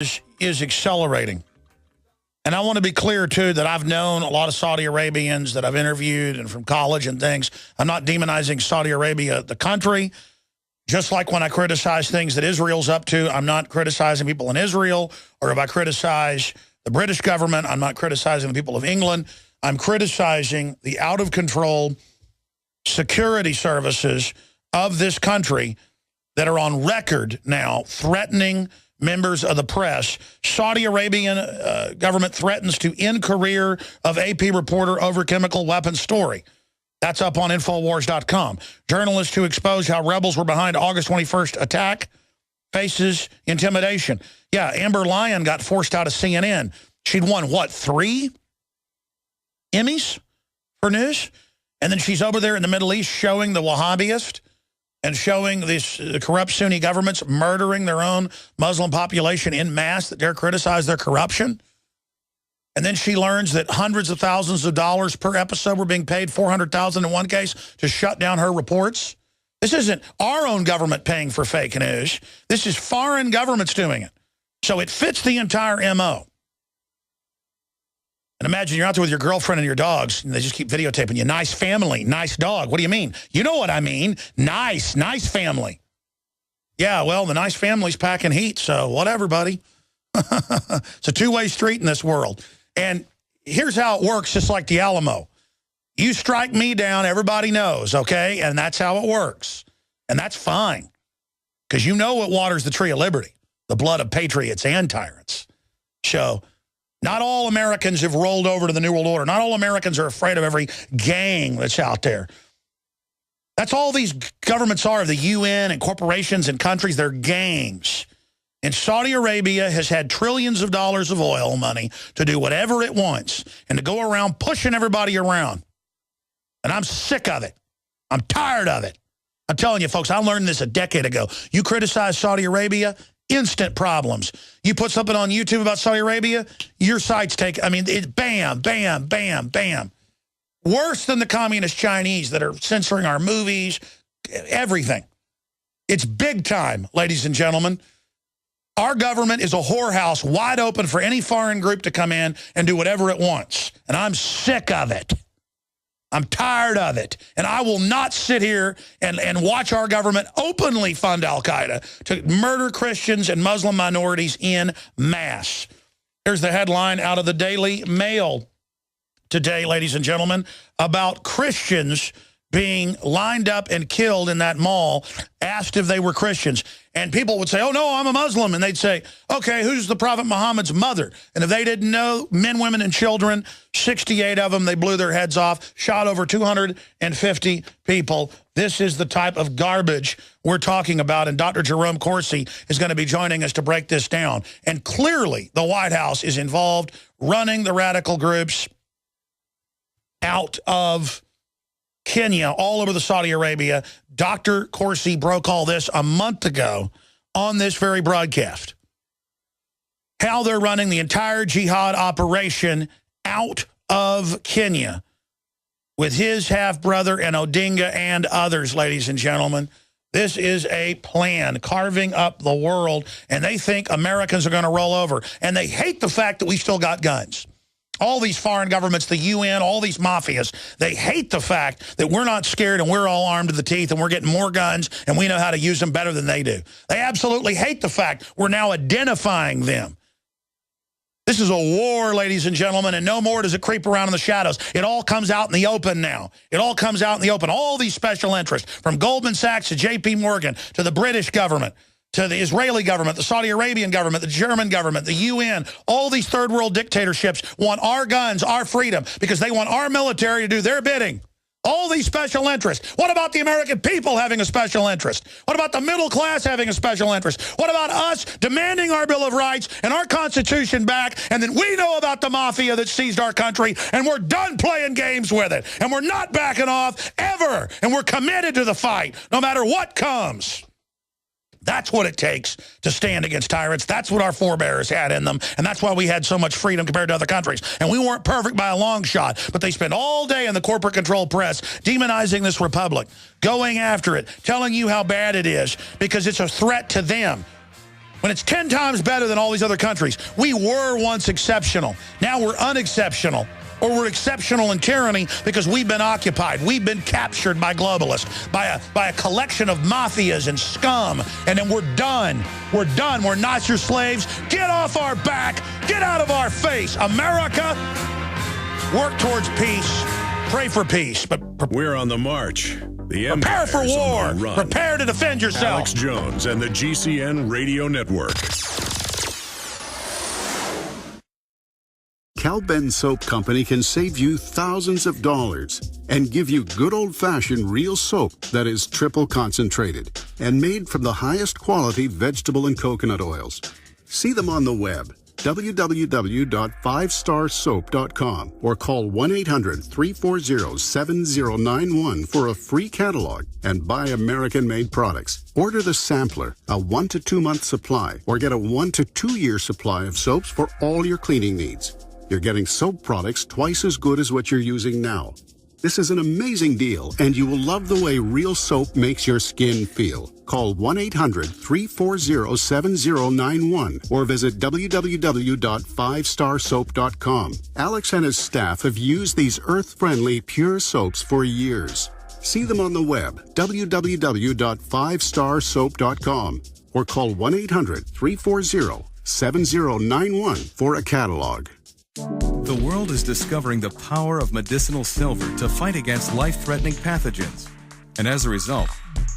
is accelerating. And I want to be clear, too, that I've known a lot of Saudi Arabians that I've interviewed and from college and things. I'm not demonizing Saudi Arabia, the country. Just like when I criticize things that Israel's up to, I'm not criticizing people in Israel. Or if I criticize the British government, I'm not criticizing the people of England. I'm criticizing the out-of-control security services of this country that are on record now threatening members of the press. Saudi Arabian government threatens to end career of AP reporter over chemical weapons story. That's up on Infowars.com. Journalist who exposed how rebels were behind August 21st attack faces intimidation. Yeah, Amber Lyon got forced out of CNN. She'd won, what, 3 Emmys for news? And then she's over there in the Middle East showing the Wahhabist and showing the corrupt Sunni governments murdering their own Muslim population en masse that dare criticize their corruption. And then she learns that hundreds of thousands of dollars per episode were being paid, $400,000 in one case, to shut down her reports. This isn't our own government paying for fake news. This is foreign governments doing it. So it fits the entire MO. And imagine you're out there with your girlfriend and your dogs, and they just keep videotaping you. Nice family, nice dog. What do you mean? You know what I mean. Nice family. Yeah, well, the nice family's packing heat, so whatever, buddy. It's a two-way street in this world. And here's how it works, just like the Alamo. You strike me down, everybody knows, okay? And that's how it works. And that's fine. Because you know what waters the tree of liberty, the blood of patriots and tyrants. So not all Americans have rolled over to the New World Order. Not all Americans are afraid of every gang that's out there. That's all these governments are, the UN and corporations and countries. They're gangs. And Saudi Arabia has had trillions of dollars of oil money to do whatever it wants and to go around pushing everybody around. And I'm sick of it. I'm tired of it. I'm telling you, folks, I learned this a decade ago. You criticize Saudi Arabia, instant problems. You put something on YouTube about Saudi Arabia, your sites take, I mean, it's bam, bam, bam, bam. Worse than the communist Chinese that are censoring our movies, everything. It's big time, ladies and gentlemen. Our government is a whorehouse wide open for any foreign group to come in and do whatever it wants. And I'm sick of it. I'm tired of it. And I will not sit here and watch our government openly fund AlQaeda to murder Christians and Muslim minorities in mass. Here's the headline out of the Daily Mail today, ladies and gentlemen, about Christians being lined up and killed in that mall, asked if they were Christians. And people would say, oh, no, I'm a Muslim. And they'd say, okay, who's the Prophet Muhammad's mother? And if they didn't know, men, women, and children, 68 of them, they blew their heads off, shot over 250 people. This is the type of garbage we're talking about. And Dr. Jerome Corsi is going to be joining us to break this down. And clearly, the White House is involved running the radical groups out of Kenya, all over the Saudi Arabia. Dr. Corsi broke all this a month ago on this very broadcast. How they're running the entire jihad operation out of Kenya with his half-brother and Odinga and others, ladies and gentlemen. This is a plan, carving up the world, and they think Americans are going to roll over. And they hate the fact that we still got guns. All these foreign governments, the UN, all these mafias, they hate the fact that we're not scared and we're all armed to the teeth and we're getting more guns and we know how to use them better than they do. They absolutely hate the fact we're now identifying them. This is a war, ladies and gentlemen, and no more does it creep around in the shadows. It all comes out in the open now. It all comes out in the open. All these special interests, from Goldman Sachs to J.P. Morgan to the British government, to the Israeli government, the Saudi Arabian government, the German government, the UN, all these third world dictatorships want our guns, our freedom, because they want our military to do their bidding. All these special interests. What about the American people having a special interest? What about the middle class having a special interest? What about us demanding our Bill of Rights and our Constitution back, and then we know about the mafia that seized our country, and we're done playing games with it, and we're not backing off ever, and we're committed to the fight, no matter what comes. That's what it takes to stand against tyrants. That's what our forebears had in them, and that's why we had so much freedom compared to other countries. And we weren't perfect by a long shot, but they spend all day in the corporate-controlled press demonizing this republic, going after it, telling you how bad it is because it's a threat to them. when it's 10 times better than all these other countries. We were once exceptional. Now we're unexceptional. Or we're exceptional in tyranny because we've been occupied. We've been captured by globalists, by a collection of mafias and scum. And then we're done. We're done. We're not your slaves. Get off our back. Get out of our face. America, work towards peace. Pray for peace. But we're on the march. The prepare for war. Prepare to defend yourself. Alex Jones and the GCN Radio Network. Cal-Ben Soap Company can save you thousands of dollars and give you good old-fashioned real soap that is triple concentrated and made from the highest quality vegetable and coconut oils. See them on the web, www.5starsoap.com, or call 1-800-340-7091 for a free catalog and buy American-made products. Order the sampler, a 1 to 2 month supply, or get a 1 to 2 year supply of soaps for all your cleaning needs. You're getting soap products twice as good as what you're using now. This is an amazing deal, and you will love the way real soap makes your skin feel. Call 1-800-340-7091 or visit www.5starsoap.com. Alex and his staff have used these earth-friendly, pure soaps for years. See them on the web, www.5starsoap.com, or call 1-800-340-7091 for a catalog. The world is discovering the power of medicinal silver to fight against life-threatening pathogens. And as a result,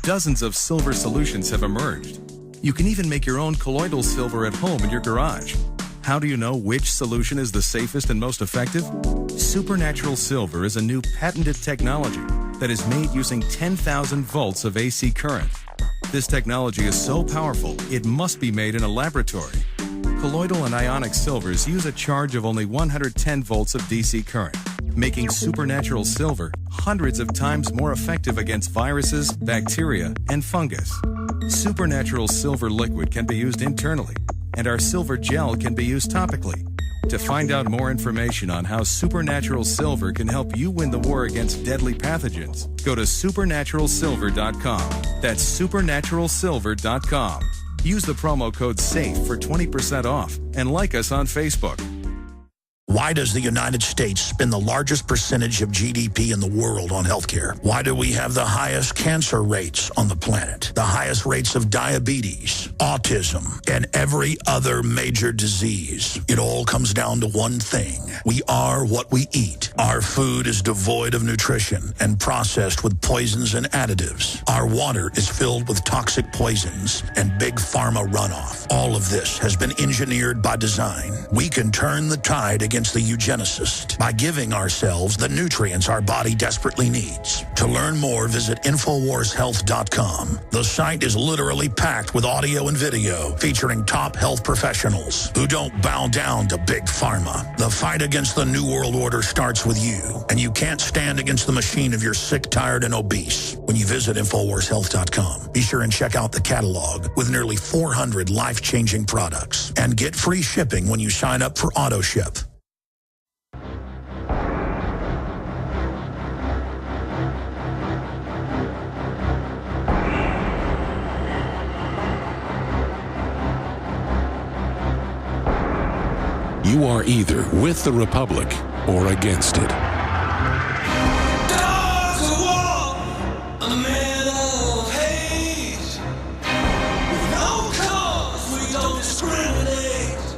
dozens of silver solutions have emerged. You can even make your own colloidal silver at home in your garage. How do you know which solution is the safest and most effective? Supernatural Silver is a new patented technology that is made using 10,000 volts of AC current. This technology is so powerful, it must be made in a laboratory. Colloidal and ionic silvers use a charge of only 110 volts of DC current, making Supernatural Silver hundreds of times more effective against viruses, bacteria, and fungus. Supernatural Silver liquid can be used internally, and our silver gel can be used topically. To find out more information on how Supernatural Silver can help you win the war against deadly pathogens, go to supernaturalsilver.com. That's supernaturalsilver.com. Use the promo code SAFE for 20% off and like us on Facebook. Why does the United States spend the largest percentage of GDP in the world on healthcare? Why do we have the highest cancer rates on the planet, the highest rates of diabetes, autism, and every other major disease? It all comes down to one thing. We are what we eat. Our food is devoid of nutrition and processed with poisons and additives. Our water is filled with toxic poisons and big pharma runoff. All of this has been engineered by design. We can turn the tide against the eugenicist by giving ourselves the nutrients our body desperately needs. To learn more, visit InfoWarsHealth.com. The site is literally packed with audio and video featuring top health professionals who don't bow down to big pharma. The fight against the New World Order starts with you, and you can't stand against the machine if you're sick, tired, and obese. When you visit InfoWarsHealth.com, be sure and check out the catalog with nearly 400 life-changing products, and get free shipping when you sign up for AutoShip. You are either with the Republic or against it. Dogs of war, a man of hate. With no cause, we don't discriminate.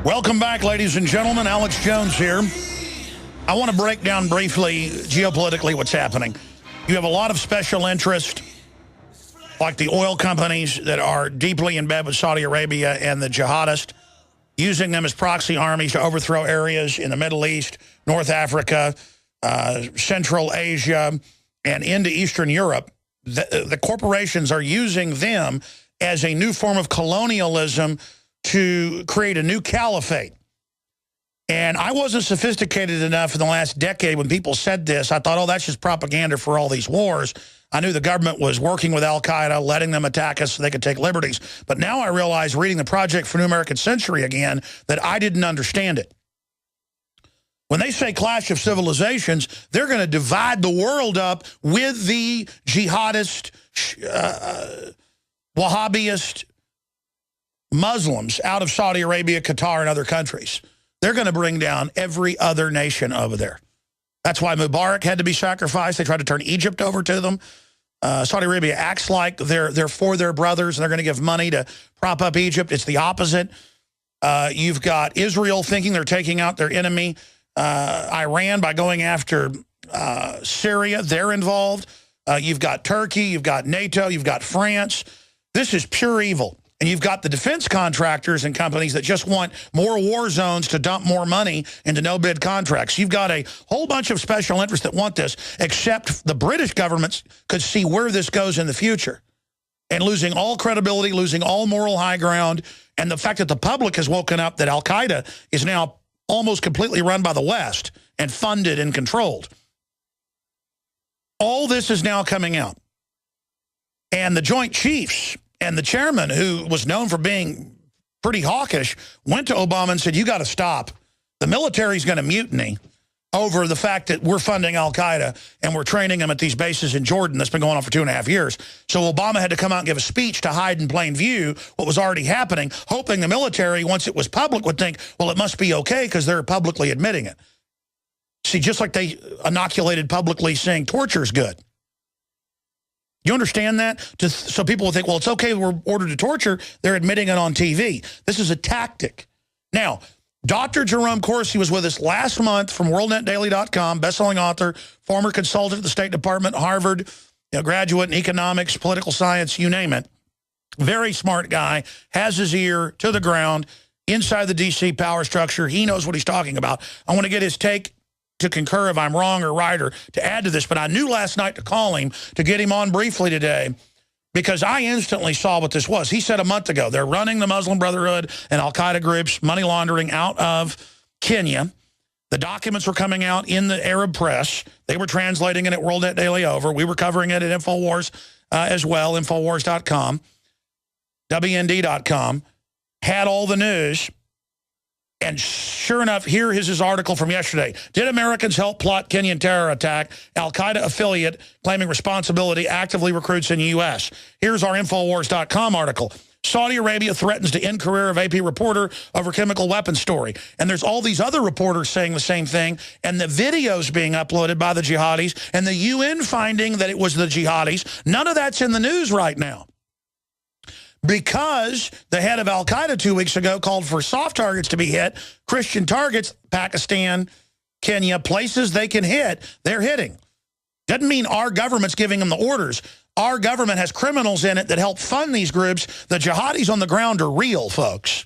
Welcome back, ladies and gentlemen. Alex Jones here. I want to break down briefly, geopolitically, what's happening. You have a lot of special interest, like the oil companies that are deeply in bed with Saudi Arabia and the jihadists, using them as proxy armies to overthrow areas in the Middle East, North Africa, Central Asia, and into Eastern Europe. The corporations are using them as a new form of colonialism to create a new caliphate. And I wasn't sophisticated enough in the last decade when people said this. I thought, oh, that's just propaganda for all these wars. I knew the government was working with AlQaeda, letting them attack us so they could take liberties. But now I realize, reading the Project for New American Century again, that I didn't understand it. When they say clash of civilizations, they're going to divide the world up with the jihadist, Wahhabist, Muslims out of Saudi Arabia, Qatar, and other countries. They're going to bring down every other nation over there. That's why Mubarak had to be sacrificed. They tried to turn Egypt over to them. Saudi Arabia acts like they're for their brothers, and they're going to give money to prop up Egypt. It's the opposite. You've got Israel thinking they're taking out their enemy, Iran, by going after Syria. They're involved. You've got Turkey. You've got NATO. You've got France. This is pure evil. And you've got the defense contractors and companies that just want more war zones to dump more money into no-bid contracts. You've got a whole bunch of special interests that want this, except the British governments could see where this goes in the future. And losing all credibility, losing all moral high ground, and the fact that the public has woken up that Al-Qaeda is now almost completely run by the West and funded and controlled. All this is now coming out. And the Joint Chiefs and the chairman, who was known for being pretty hawkish, went to Obama and said, you got to stop. The military's going to mutiny over the fact that we're funding Al-Qaeda and we're training them at these bases in Jordan that's been going on for 2.5 years. So Obama had to come out and give a speech to hide in plain view what was already happening, hoping the military, once it was public, would think, well, it must be okay because they're publicly admitting it. See, just like they inoculated publicly saying torture's good. You understand that? So people will think, well, it's okay, we're ordered to torture. They're admitting it on TV. This is a tactic. Now, Dr. Jerome Corsi was with us last month from WorldNetDaily.com, best-selling author, former consultant at the State Department, Harvard, graduate in economics, political science, you name it. Very smart guy, has his ear to the ground, inside the D.C. power structure. He knows what he's talking about. I want to get his take to concur if I'm wrong or right or to add to this, but I knew last night to call him, to get him on briefly today, because I instantly saw what this was. He said a month ago, they're running the Muslim Brotherhood and Al-Qaeda groups, money laundering out of Kenya. The documents were coming out in the Arab press. They were translating it at WorldNet Daily Over. We were covering it at InfoWars as well, Infowars.com, WND.com, had all the news. And sure enough, here is his article from yesterday. Did Americans help plot Kenyan terror attack? Al-Qaeda affiliate claiming responsibility actively recruits in U.S. Here's our Infowars.com article. Saudi Arabia threatens to end career of AP reporter over chemical weapons story. And there's all these other reporters saying the same thing. And the videos being uploaded by the jihadis and the UN finding that it was the jihadis. None of that's in the news right now. Because the head of Al-Qaeda 2 weeks ago called for soft targets to be hit, Christian targets, Pakistan, Kenya, places they can hit, they're hitting. Doesn't mean our government's giving them the orders. Our government has criminals in it that help fund these groups. The jihadis on the ground are real, folks.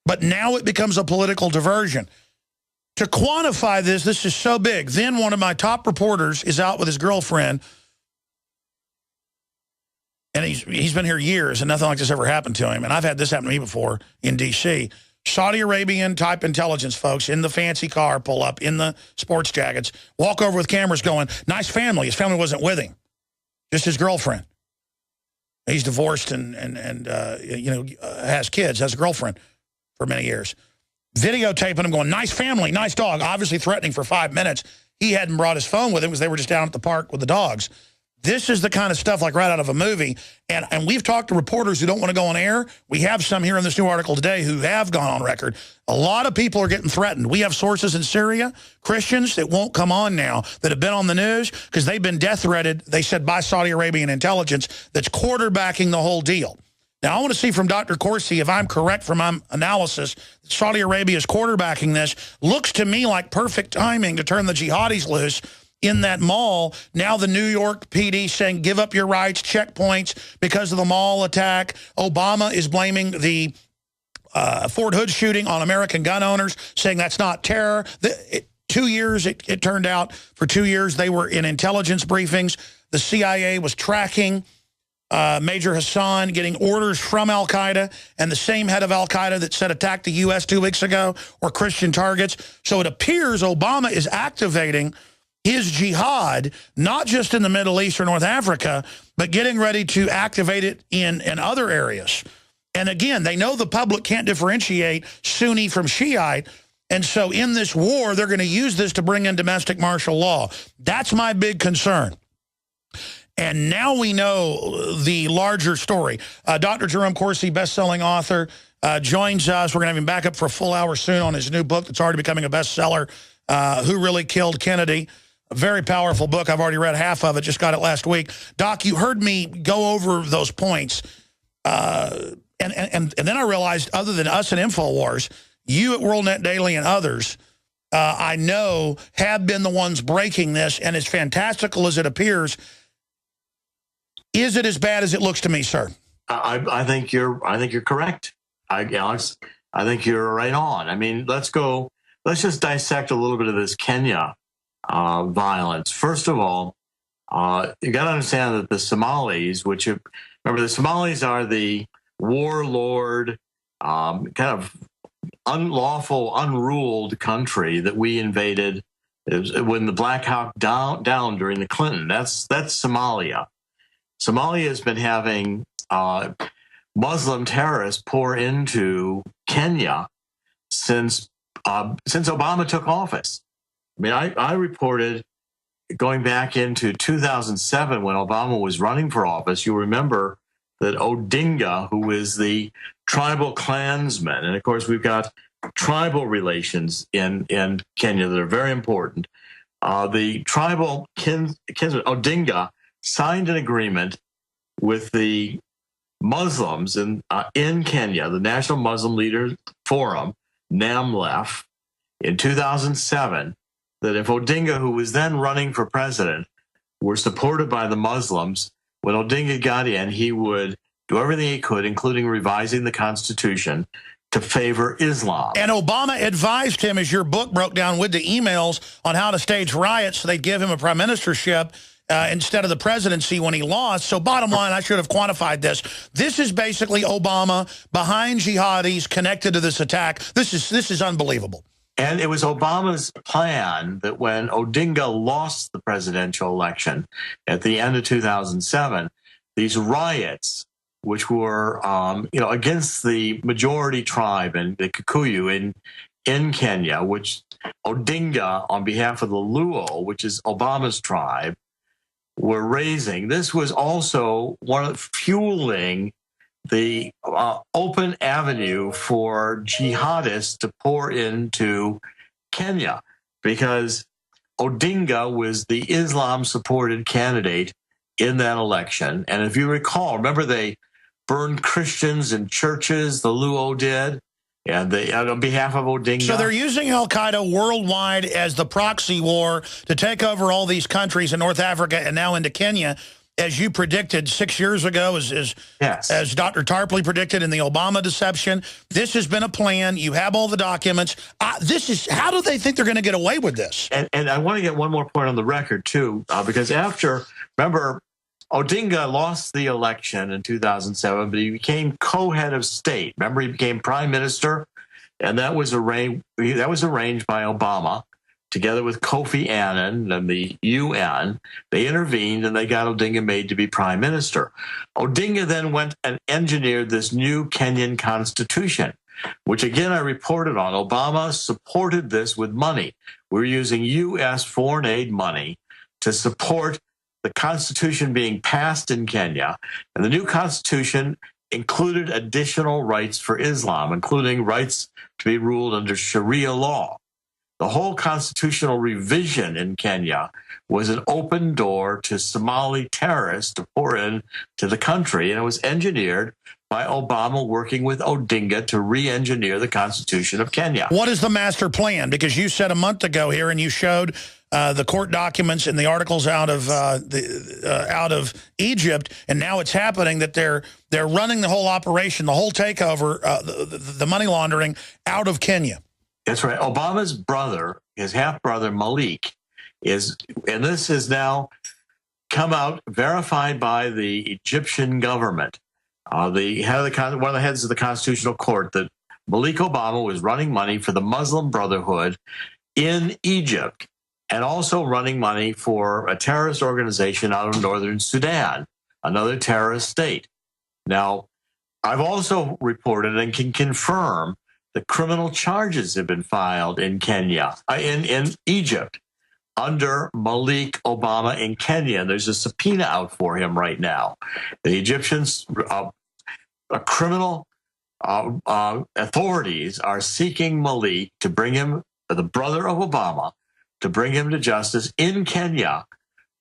But now it becomes a political diversion. To quantify this is so big. Then one of my top reporters is out with his girlfriend, and he's been here years, and nothing like this ever happened to him. And I've had this happen to me before in D.C. Saudi Arabian-type intelligence folks in the fancy car pull up, in the sports jackets, walk over with cameras going, nice family. His family wasn't with him, just his girlfriend. He's divorced and has kids, has a girlfriend for many years. Videotaping him going, nice family, nice dog, obviously threatening for 5 minutes. He hadn't brought his phone with him because they were just down at the park with the dogs. This is the kind of stuff like right out of a movie. And we've talked to reporters who don't want to go on air. We have some here in this new article today who have gone on record. A lot of people are getting threatened. We have sources in Syria, Christians that won't come on now, that have been on the news because they've been death threatened, they said, by Saudi Arabian intelligence that's quarterbacking the whole deal. Now, I want to see from Dr. Corsi if I'm correct from my analysis. Saudi Arabia is quarterbacking this. Looks to me like perfect timing to turn the jihadis loose in that mall. Now the New York PD saying, give up your rights, checkpoints because of the mall attack. Obama is blaming the Fort Hood shooting on American gun owners, saying that's not terror. 2 years, it turned out, for 2 years they were in intelligence briefings. The CIA was tracking Major Hassan, getting orders from Al-Qaeda, and the same head of Al-Qaeda that said attacked the U.S. 2 weeks ago or Christian targets. So it appears Obama is activating his jihad, not just in the Middle East or North Africa, but getting ready to activate it in other areas. And again, they know the public can't differentiate Sunni from Shiite, and so in this war, they're going to use this to bring in domestic martial law. That's my big concern. And now we know the larger story. Dr. Jerome Corsi, best-selling author, joins us. We're going to have him back up for a full hour soon on his new book that's already becoming a bestseller, Who Really Killed Kennedy. A very powerful book. I've already read half of it, just got it last week. Doc, you heard me go over those points. And then I realized, other than us and InfoWars, you at WorldNet Daily and others, I know, have been the ones breaking this. And as fantastical as it appears, is it as bad as it looks to me, sir? I think you're correct, Alex. I think you're right on. I mean, let's just dissect a little bit of this Kenya violence. First of all, you got to understand that the Somalis, remember, the Somalis are the warlord, kind of unlawful, unruled country that we invaded when the Black Hawk down during the Clinton. That's Somalia. Somalia has been having Muslim terrorists pour into Kenya since Obama took office. I mean, I reported going back into 2007 when Obama was running for office. You remember that Odinga, who is the tribal clansman, and of course we've got tribal relations in Kenya that are very important. The tribal kinsman, Odinga, signed an agreement with the Muslims in Kenya, the National Muslim Leaders Forum, NAMLEF, in 2007, that if Odinga, who was then running for president, were supported by the Muslims, when Odinga got in, he would do everything he could, including revising the Constitution, to favor Islam. And Obama advised him, as your book broke down with the emails, on how to stage riots so they'd give him a prime ministership instead of the presidency when he lost. So bottom line, I should have quantified this. This is basically Obama behind jihadis connected to this attack. This is unbelievable. And it was Obama's plan that when Odinga lost the presidential election at the end of 2007, these riots, which were against the majority tribe and the Kikuyu in Kenya, which Odinga, on behalf of the Luo, which is Obama's tribe, were raising. This was also fueling the open avenue for jihadists to pour into Kenya, because Odinga was the Islam-supported candidate in that election. And if you recall, remember they burned Christians in churches, the Luo did, and they, on behalf of Odinga. So they're using al-Qaeda worldwide as the proxy war to take over all these countries in North Africa and now into Kenya, as you predicted 6 years ago, as Dr. Tarpley predicted in the Obama deception. This has been a plan. You have all the documents. How do they think they're going to get away with this? And I want to get one more point on the record, too, because remember, Odinga lost the election in 2007, but he became co-head of state. Remember, he became prime minister, and that was arranged by Obama, together with Kofi Annan and the UN. They intervened, and they got Odinga made to be prime minister. Odinga then went and engineered this new Kenyan constitution, which, again, I reported on. Obama supported this with money. We're using U.S. foreign aid money to support the constitution being passed in Kenya. And the new constitution included additional rights for Islam, including rights to be ruled under Sharia law. The whole constitutional revision in Kenya was an open door to Somali terrorists to pour in to the country, and it was engineered by Obama working with Odinga to re-engineer the Constitution of Kenya. What is the master plan? Because you said a month ago here, and you showed the court documents and the articles out of Egypt, and now it's happening that they're running the whole operation, the whole takeover, the money laundering out of Kenya. That's right. Obama's brother, his half-brother Malik, and this has now come out, verified by the Egyptian government. One of the heads of the Constitutional Court, that Malik Obama was running money for the Muslim Brotherhood in Egypt, and also running money for a terrorist organization out of northern Sudan, another terrorist state. Now, I've also reported and can confirm that criminal charges have been filed in Kenya, in Egypt, under Malik Obama in Kenya. There's a subpoena out for him right now. The Egyptians, criminal authorities are seeking Malik to bring him, the brother of Obama, to bring him to justice in Kenya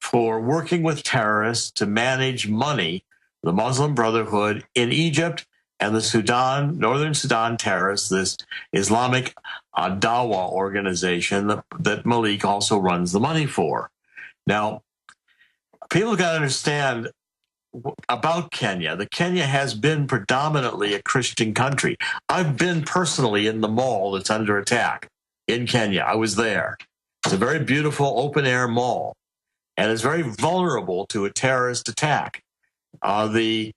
for working with terrorists to manage money, the Muslim Brotherhood in Egypt, and the Sudan, Northern Sudan terrorists, this Islamic Dawa organization that Malik also runs the money for. Now, people got to understand about Kenya. The Kenya has been predominantly a Christian country. I've been personally in the mall that's under attack in Kenya. I was there. It's a very beautiful open-air mall, and it's very vulnerable to a terrorist attack. The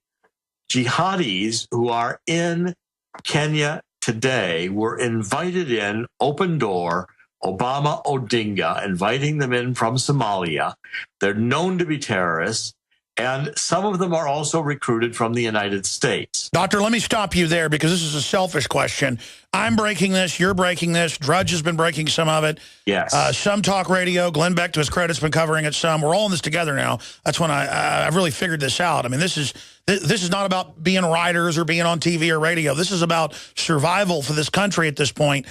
jihadis who are in Kenya today were invited in, open door, Obama Odinga, inviting them in from Somalia. They're known to be terrorists, and some of them are also recruited from the United States. Doctor, let me stop you there because this is a selfish question. I'm breaking this. You're breaking this. Drudge has been breaking some of it. Yes. Some talk radio. Glenn Beck, to his credit, has been covering it some. We're all in this together now. That's when I've really figured this out. I mean, this is not about being writers or being on TV or radio. This is about survival for this country at this point.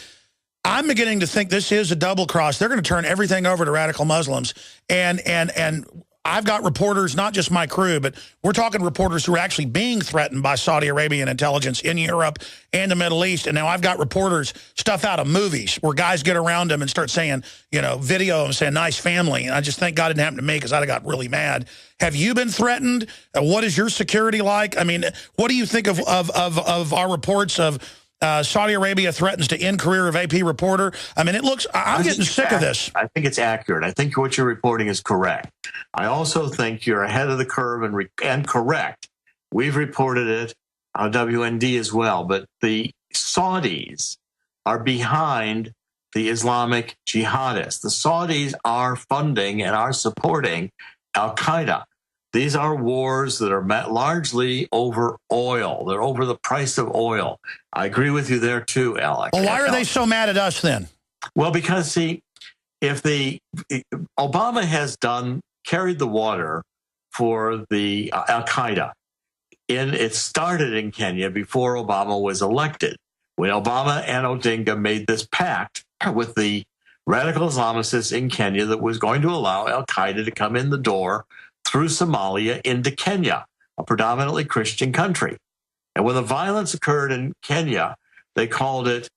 I'm beginning to think this is a double cross. They're going to turn everything over to radical Muslims. And I've got reporters, not just my crew, but we're talking reporters who are actually being threatened by Saudi Arabian intelligence in Europe and the Middle East. And now I've got reporters, stuff out of movies where guys get around them and start saying, you know, video and saying nice family. And I just thank God it didn't happen to me because I'd have got really mad. Have you been threatened? What is your security like? I mean, what do you think of our reports of Saudi Arabia threatens to end career of AP reporter? I mean, it looks, I'm getting sick of this. I think it's accurate. I think what you're reporting is correct. I also think you're ahead of the curve and correct. We've reported it on WND as well, but the Saudis are behind the Islamic jihadists. The Saudis are funding and are supporting AlQaeda. These are wars that are largely over oil. They're over the price of oil. I agree with you there too, Alec. Well, why are they so mad at us then? Well, because, see, if Obama has carried the water for the Al-Qaeda, it started in Kenya before Obama was elected. When Obama and Odinga made this pact with the radical Islamists in Kenya that was going to allow Al-Qaeda to come in the door through Somalia into Kenya, a predominantly Christian country. And when the violence occurred in Kenya, they called it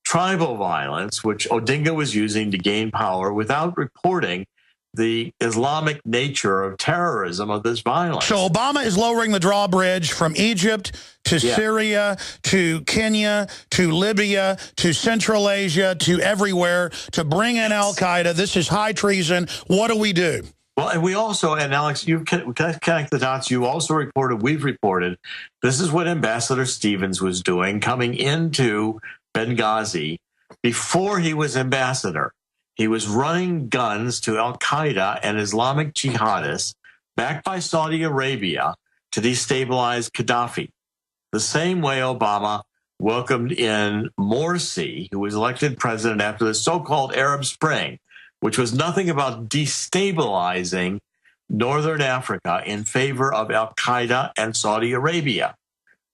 tribal violence, which Odinga was using to gain power without reporting the Islamic nature of terrorism of this violence. So Obama is lowering the drawbridge from Egypt to Syria, to Kenya, to Libya, to Central Asia, to everywhere to bring in Al-Qaeda. This is high treason. What do we do? Well, and we also, and Alex, you connect the dots. You also reported, we've reported, this is what Ambassador Stevens was doing coming into Benghazi before he was ambassador. He was running guns to Al-Qaeda and Islamic jihadists backed by Saudi Arabia to destabilize Gaddafi. The same way Obama welcomed in Morsi, who was elected president after the so-called Arab Spring, which was nothing about destabilizing northern Africa in favor of Al-Qaeda and Saudi Arabia.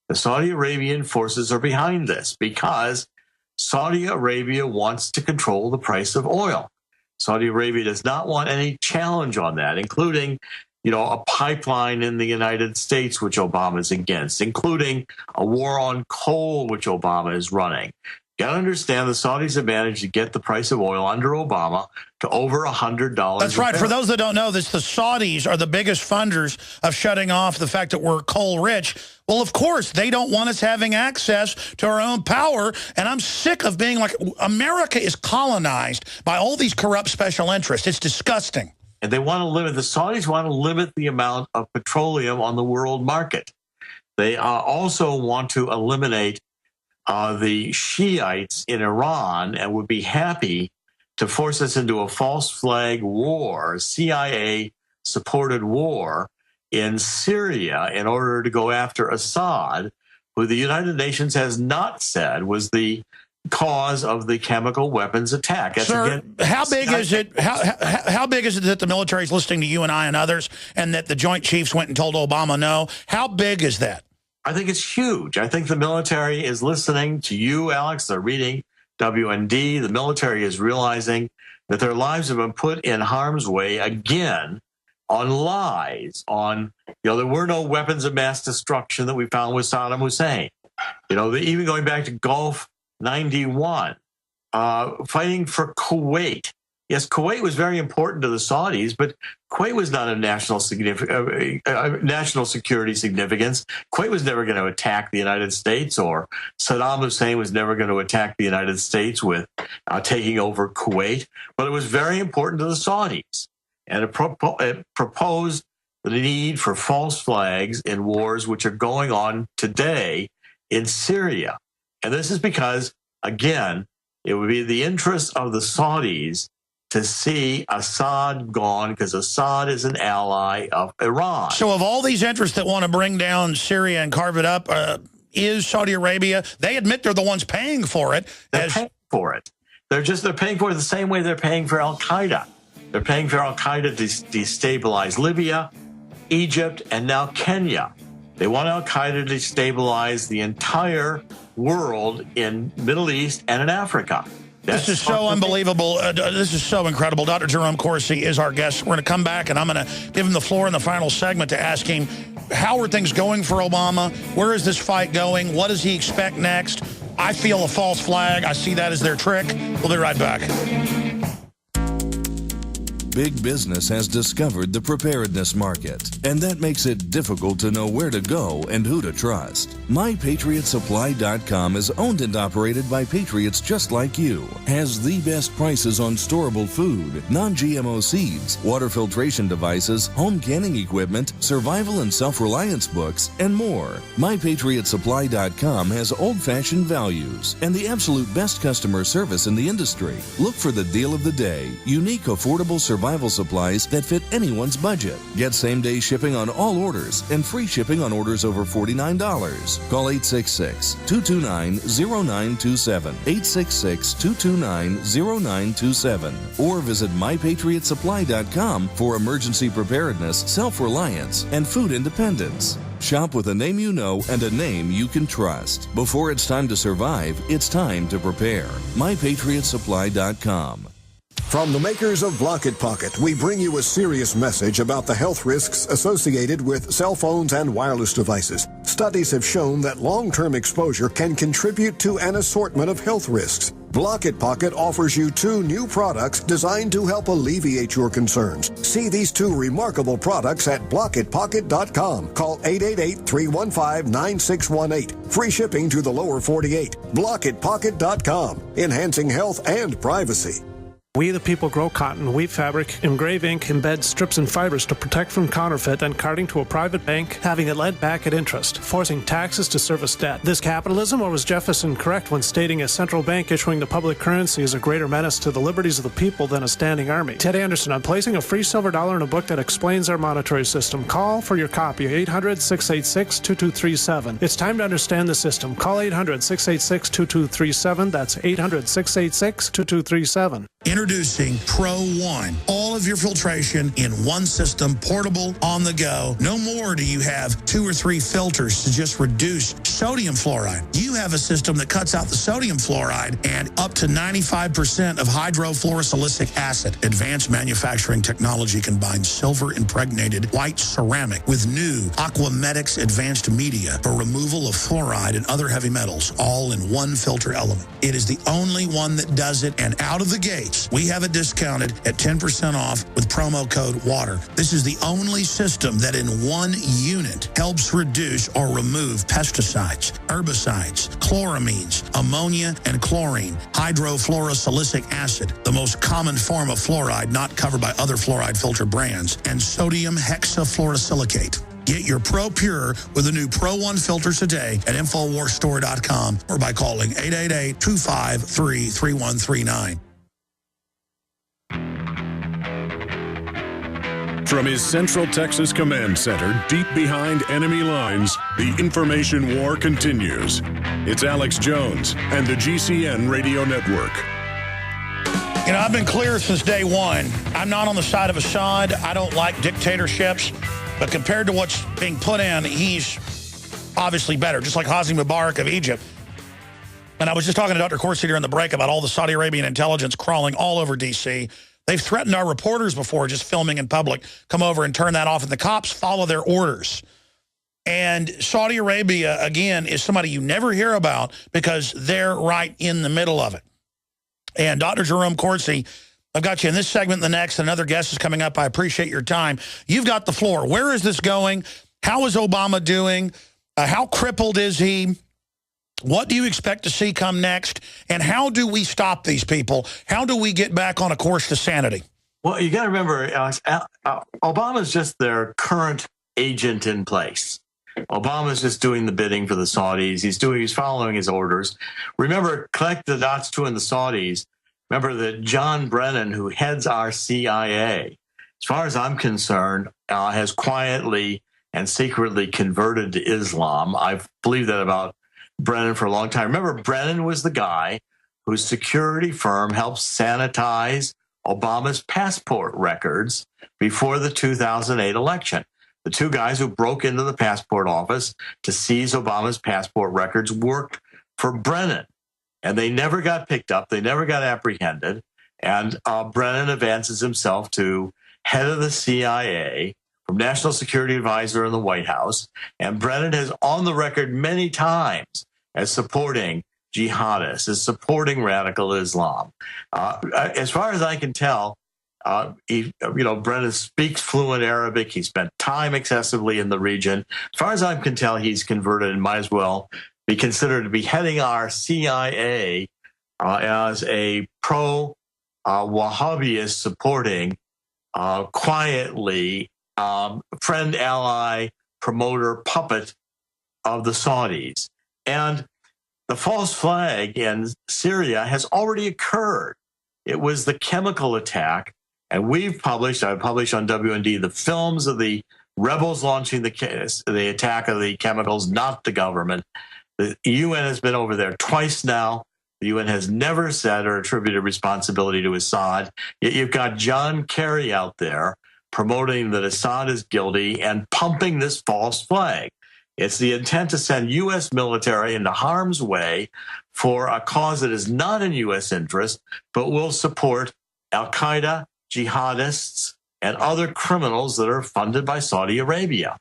The Saudi Arabian forces are behind this because Saudi Arabia wants to control the price of oil. Saudi Arabia does not want any challenge on that, including, a pipeline in the United States, which Obama is against, including a war on coal, which Obama is running. You got to understand the Saudis have managed to get the price of oil under Obama to over $100. That's right. For those that don't know this, the Saudis are the biggest funders of shutting off the fact that we're coal rich. Well, of course, they don't want us having access to our own power. And I'm sick of being like, America is colonized by all these corrupt special interests. It's disgusting. And the Saudis want to limit the amount of petroleum on the world market. They also want to eliminate the Shiites in Iran and would be happy to force us into a false flag war, CIA-supported war in Syria in order to go after Assad, who the United Nations has not said was the cause of the chemical weapons attack. That's Sir, how big is it? How big is it that the military is listening to you and I and others, and that the Joint Chiefs went and told Obama no? How big is that? I think it's huge. I think the military is listening to you, Alex. They're reading WND. The military is realizing that their lives have been put in harm's way again on lies, on, there were no weapons of mass destruction that we found with Saddam Hussein. Even going back to Gulf 91, fighting for Kuwait. Yes, Kuwait was very important to the Saudis, but Kuwait was not of national security significance. Kuwait was never going to attack the United States, or Saddam Hussein was never going to attack the United States with taking over Kuwait. But it was very important to the Saudis. And it proposed the need for false flags in wars which are going on today in Syria. And this is because, again, it would be the interest of the Saudis to see Assad gone, because Assad is an ally of Iran. So of all these interests that want to bring down Syria and carve it up, is Saudi Arabia, they admit they're the ones paying for it. They're paying for it. They're paying for it the same way they're paying for Al-Qaeda. They're paying for Al-Qaeda to destabilize Libya, Egypt, and now Kenya. They want Al-Qaeda to destabilize the entire world in Middle East and in Africa. This is so unbelievable. This is so incredible. Dr. Jerome Corsi is our guest. We're going to come back, and I'm going to give him the floor in the final segment to ask him, how are things going for Obama? Where is this fight going? What does he expect next? I feel a false flag. I see that as their trick. We'll be right back. Big business has discovered the preparedness market, and that makes it difficult to know where to go and who to trust. MyPatriotSupply.com is owned and operated by patriots just like you. Has the best prices on storable food, non-GMO seeds, water filtration devices, home canning equipment, survival and self-reliance books, and more. MyPatriotSupply.com has old-fashioned values and the absolute best customer service in the industry. Look for the deal of the day, unique, affordable survival supplies that fit anyone's budget. Get same-day shipping on all orders and free shipping on orders over $49. Call 866-229-0927, 866-229-0927, or visit MyPatriotSupply.com for emergency preparedness, self-reliance, and food independence. Shop with a name you know and a name you can trust. Before it's time to survive, it's time to prepare. MyPatriotSupply.com. From the makers of Block It Pocket, we bring you a serious message about the health risks associated with cell phones and wireless devices. Studies have shown that long-term exposure can contribute to an assortment of health risks. Block It Pocket offers you 2 new products designed to help alleviate your concerns. See these 2 remarkable products at blockitpocket.com. Call 888-315-9618. Free shipping to the lower 48. Blockitpocket.com. Enhancing health and privacy. We the people grow cotton, weave fabric, engrave ink, embed strips and fibers to protect from counterfeit and carting to a private bank, having it led back at interest, forcing taxes to service debt. This capitalism, or was Jefferson correct when stating a central bank issuing the public currency is a greater menace to the liberties of the people than a standing army? Ted Anderson, I'm placing a free silver dollar in a book that explains our monetary system. Call for your copy, 800-686-2237. It's time to understand the system. Call 800-686-2237. That's 800-686-2237. Introducing Pro One. All of your filtration in one system, portable, on the go. No more do you have 2 or 3 filters to just reduce sodium fluoride. You have a system that cuts out the sodium fluoride and up to 95% of hydrofluorosilicic acid. Advanced manufacturing technology combines silver-impregnated white ceramic with new Aquamedics advanced media for removal of fluoride and other heavy metals, all in one filter element. It is the only one that does it, and out of the gate, we have it discounted at 10% off with promo code WATER. This is the only system that in one unit helps reduce or remove pesticides, herbicides, chloramines, ammonia, and chlorine, hydrofluorosilicic acid, the most common form of fluoride not covered by other fluoride filter brands, and sodium hexafluorosilicate. Get your Pro Pure with the new Pro One filter today at InfoWarsStore.com or by calling 888-253-3139. From his Central Texas Command Center, deep behind enemy lines, the information war continues. It's Alex Jones and the GCN Radio Network. You know, I've been clear since day one. I'm not on the side of Assad. I don't like dictatorships. But compared to what's being put in, he's obviously better, just like Hosni Mubarak of Egypt. And I was just talking to Dr. Corsi during the break about all the Saudi Arabian intelligence crawling all over D.C. They've threatened our reporters before, just filming in public, come over and turn that off, and the cops follow their orders. And Saudi Arabia, again, is somebody you never hear about because they're right in the middle of it. And Dr. Jerome Corsi, I've got you in this segment and the next. Another guest is coming up. I appreciate your time. You've got the floor. Where is this going? How is Obama doing? How crippled is he? What do you expect to see come next? And how do we stop these people? How do we get back on a course to sanity? Well, you got to remember, Alex, Obama's just their current agent in place. Obama's just doing the bidding for the Saudis. He's following his orders. Remember, connect the dots too in the Saudis. Remember that John Brennan, who heads our CIA, as far as I'm concerned, has quietly and secretly converted to Islam. I've believed that about Brennan for a long time. Remember, Brennan was the guy whose security firm helped sanitize Obama's passport records before the 2008 election. The two guys who broke into the passport office to seize Obama's passport records worked for Brennan, and they never got picked up. They never got apprehended. And Brennan advances himself to head of the CIA, from National Security Advisor in the White House. And Brennan has on the record many times as supporting jihadists, as supporting radical Islam. As far as I can tell, Brennan speaks fluent Arabic. He spent time excessively in the region. As far as I can tell, he's converted and might as well be considered to be heading our CIA as a pro-Wahhabist supporting, quietly, friend, ally, promoter, puppet of the Saudis. And the false flag in Syria has already occurred. It was the chemical attack. And I've published on WND the films of the rebels launching the attack of the chemicals, not the government. The UN has been over there twice now. The UN has never said or attributed responsibility to Assad. Yet you've got John Kerry out there promoting that Assad is guilty and pumping this false flag. It's the intent to send U.S. military into harm's way for a cause that is not in U.S. interest, but will support AlQaeda, jihadists, and other criminals that are funded by Saudi Arabia.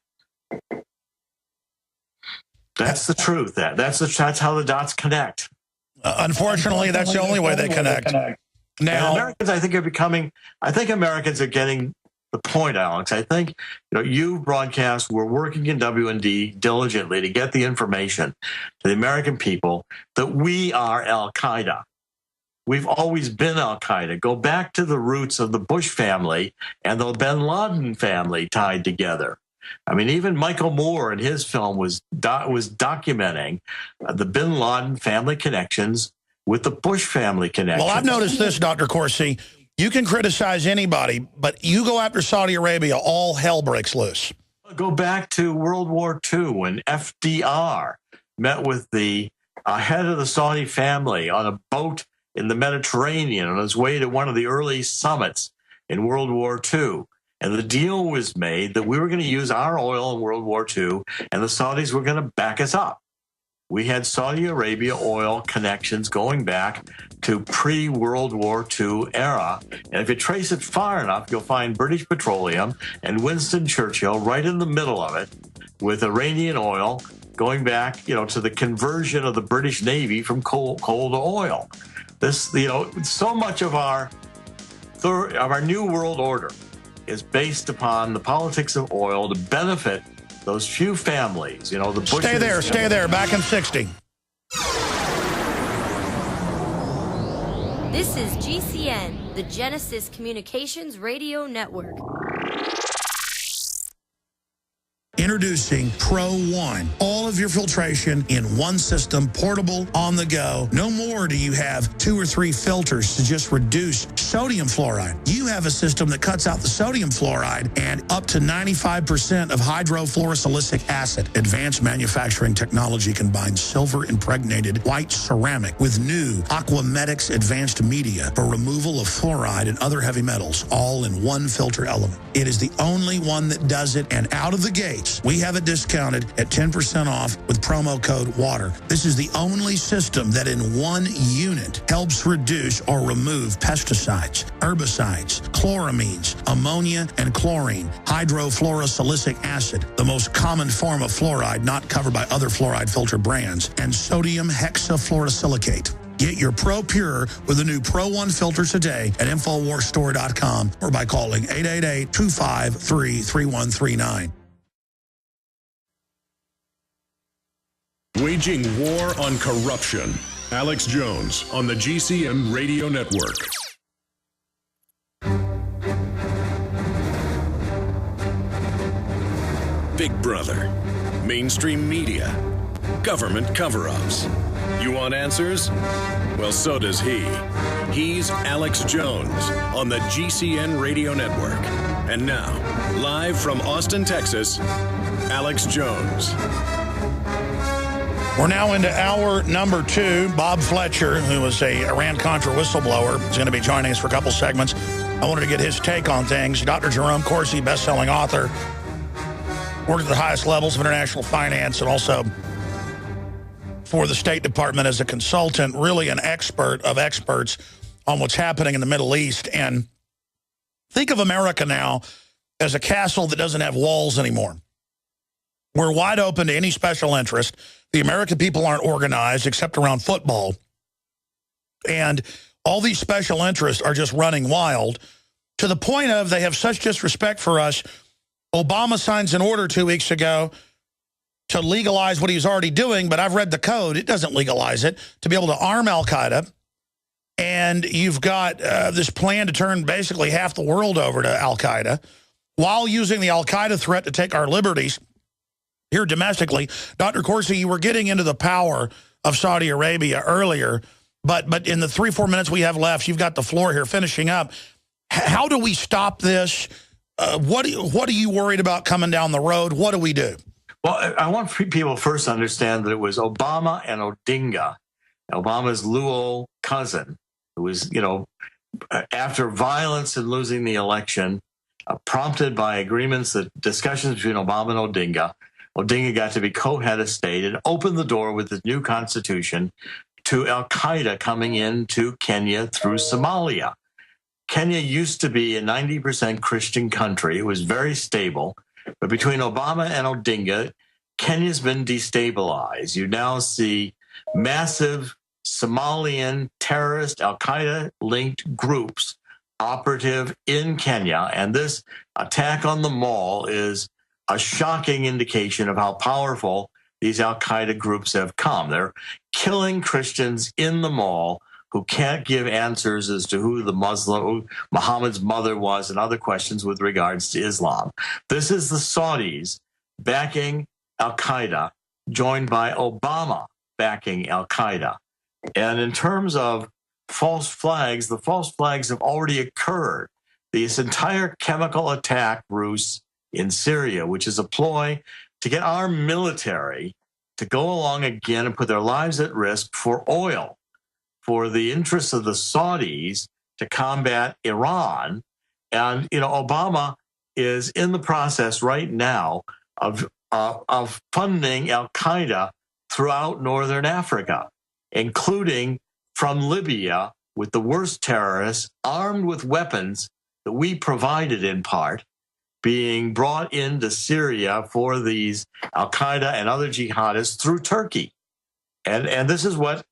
That's the truth. That's how the dots connect. Unfortunately, that's the only way they connect. Now, and Americans, I think Americans are getting the point, Alex. I think you broadcast, we're working in WND diligently to get the information to the American people that we are Al-Qaeda. We've always been Al-Qaeda. Go back to the roots of the Bush family and the bin Laden family tied together. I mean, even Michael Moore in his film was documenting the bin Laden family connections with the Bush family connections. Well, I've noticed this, Dr. Corsi. You can criticize anybody, but you go after Saudi Arabia, all hell breaks loose. Go back to World War II when FDR met with the head of the Saudi family on a boat in the Mediterranean on his way to one of the early summits in World War II. And the deal was made that we were going to use our oil in World War II, and the Saudis were going to back us up. We had Saudi Arabia oil connections going back to pre-World War II era. And if you trace it far enough, you'll find British Petroleum and Winston Churchill right in the middle of it with Iranian oil going back, to the conversion of the British Navy from coal to oil. This, so much of our new world order is based upon the politics of oil to benefit those few families, the Bushes. Stay there, back in 60. This is GCN, the Genesis Communications Radio Network. Introducing Pro One. All of your filtration in one system, portable, on the go. No more do you have 2 or 3 filters to just reduce sodium fluoride. You have a system that cuts out the sodium fluoride and up to 95% of hydrofluorosilicic acid. Advanced manufacturing technology combines silver-impregnated white ceramic with new Aquamedics advanced media for removal of fluoride and other heavy metals, all in one filter element. It is the only one that does it, and out of the gates, we have it discounted at 10% off with promo code WATER. This is the only system that in one unit helps reduce or remove pesticides, herbicides, chloramines, ammonia, and chlorine, hydrofluorosilicic acid, the most common form of fluoride not covered by other fluoride filter brands, and sodium hexafluorosilicate. Get your Pro Pure with the new Pro 1 filter today at InfoWarsStore.com or by calling 888-253-3139. Waging war on corruption. Alex Jones on the GCN Radio Network. Big Brother, mainstream media, government cover-ups. You want answers? Well, so does he. He's Alex Jones on the GCN Radio Network. And now, live from Austin, Texas, Alex Jones. We're now into hour number 2. Bob Fletcher, who was a Iran-Contra whistleblower, is going to be joining us for a couple segments. I wanted to get his take on things. Dr. Jerome Corsi, best-selling author, worked at the highest levels of international finance and also for the State Department as a consultant, really an expert of experts on what's happening in the Middle East. And think of America now as a castle that doesn't have walls anymore. We're wide open to any special interest. The American people aren't organized except around football. And all these special interests are just running wild to the point of they have such disrespect for us. Obama signs an order 2 weeks ago to legalize what he's already doing, but I've read the code. It doesn't legalize it, to be able to arm al-Qaeda. And you've got this plan to turn basically half the world over to al-Qaeda while using the al-Qaeda threat to take our liberties here domestically. Dr. Corsi, you were getting into the power of Saudi Arabia earlier, but in the 3-4 minutes we have left, you've got the floor here finishing up. How do we stop this? What are you worried about coming down the road? What do we do? Well, I want people first to understand that it was Obama and Odinga, Obama's Luo cousin, who was, after violence and losing the election, prompted by agreements, discussions between Obama and Odinga, Odinga got to be co-head of state and opened the door with the new constitution to al-Qaeda coming into Kenya through Somalia. Kenya used to be a 90% Christian country. It was very stable. But between Obama and Odinga, Kenya's been destabilized. You now see massive Somalian terrorist al-Qaeda-linked groups operative in Kenya. And this attack on the mall is a shocking indication of how powerful these al-Qaeda groups have come. They're killing Christians in the mall who can't give answers as to who Muhammad's mother was and other questions with regards to Islam. This is the Saudis backing al-Qaeda, joined by Obama backing al-Qaeda. And in terms of false flags, the false flags have already occurred. This entire chemical attack ruse in Syria, which is a ploy to get our military to go along again and put their lives at risk for oil, for the interests of the Saudis to combat Iran. And, Obama is in the process right now of funding al-Qaeda throughout northern Africa, including from Libya with the worst terrorists armed with weapons that we provided in part, being brought into Syria for these al-Qaeda and other jihadists through Turkey. And this is what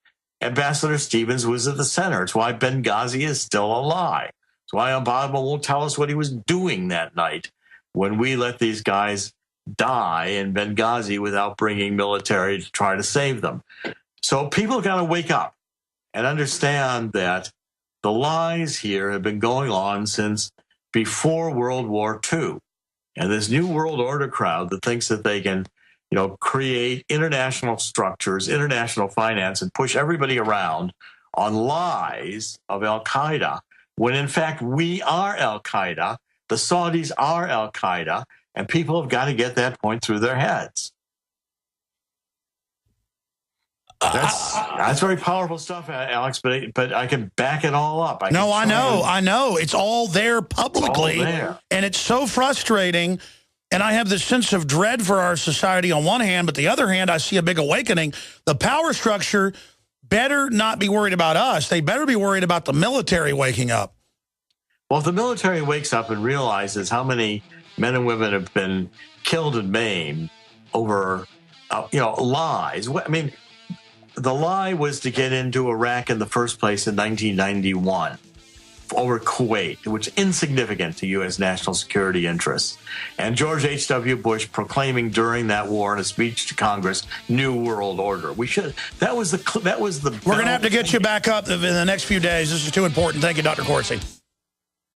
Ambassador Stevens was at the center. It's why Benghazi is still a lie. It's why Obama won't tell us what he was doing that night when we let these guys die in Benghazi without bringing military to try to save them. So people got to wake up and understand that the lies here have been going on since before World War II. And this new world order crowd that thinks that they can, create international structures, international finance, and push everybody around on lies of al-Qaeda when in fact we are Al-Qaeda, the Saudis are Al-Qaeda, and people have got to get that point through their heads. That's very powerful stuff, Alex, but I can back it all up. I know. It's all there publicly, and it's so frustrating. And I have this sense of dread for our society on one hand, but the other hand, I see a big awakening. The power structure better not be worried about us. They better be worried about the military waking up. Well, if the military wakes up and realizes how many men and women have been killed and maimed over, lies. I mean, the lie was to get into Iraq in the first place in 1991 over Kuwait, which is insignificant to U.S. national security interests. And George H.W. Bush proclaiming during that war in a speech to Congress, New World Order. That was the. We're going to have to get you back up in the next few days. This is too important. Thank you, Dr. Corsi.